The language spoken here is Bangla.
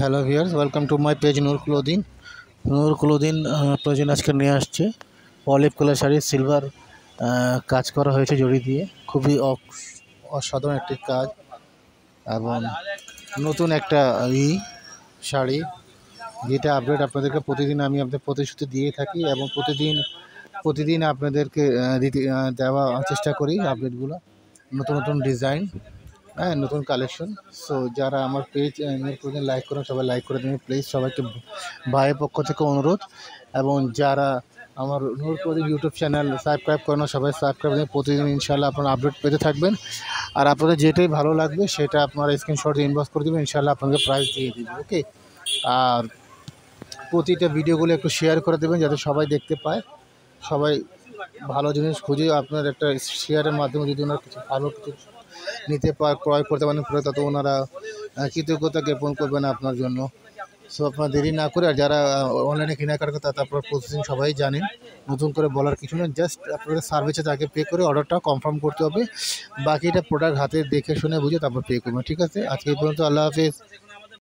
Hello viewers, welcome to my page Noor clothing. প্রয়োজন আজকে নিয়ে আসছে অলিভ কালার শাড়ি, সিলভার কাজ করা হয়েছে জড়ি দিয়ে। খুবই অসাধারণ একটি কাজ এবং নতুন একটা শাড়ি, যেটা আপডেট আপনাদেরকে প্রতিদিন আমি আপনাদের প্রতিশ্রুতি দিয়ে থাকি এবং প্রতিদিন আপনাদেরকে দেওয়ার চেষ্টা করি আপডেটগুলো, নতুন নতুন ডিজাইন, হ্যাঁ, নতুন কালেকশন। সো যারা আমার পেজ প্রতিদিন লাইক করেন, সবাই লাইক করে দেবেন প্লিজ। সবাইকে ভাইয়ের পক্ষ থেকে অনুরোধ, এবং যারা আমার নূর প্রদীপ ইউটিউব চ্যানেল সাবস্ক্রাইব করেন, সবাই সাবস্ক্রাইব দেবেন। প্রতিদিন ইনশাল্লাহ আপনারা আপডেট পেতে থাকবেন। আর আপনাদের যেটাই ভালো লাগবে সেটা আপনারা স্ক্রিনশট ইনবক্স করে দেবেন, ইনশাল্লাহ আপনাকে প্রাইস দিয়ে দেবেন। ওকে, আর প্রতিটা ভিডিওগুলো একটু শেয়ার করে দেবেন যাতে সবাই দেখতে পায়। সবাই ভালো জিনিস খুঁজে, আপনার একটা শেয়ারের মাধ্যমে যদি ওনারা কিছু ভালো কিছু নিতে ক্রয় করতে পারেন, তত ওনারা কৃতজ্ঞতা জ্ঞাপন করবেন আপনার জন্য। সো আপনার দেরি না করে, আর যারা অনলাইনে কেনাকাটা করতে তারপর প্রসেসিং সবাই জানেন, নতুন করে বলার কিছু নেই। জাস্ট আপনাদের সার্ভিসে তাকে পে করে অর্ডারটা কনফার্ম করতে হবে। বাকিটা প্রোডাক্ট হাতে দেখে শুনে বুঝে তারপর পে করবেন। ঠিক আছে, আজকে এই পর্যন্ত। আল্লাহ হাফিজ।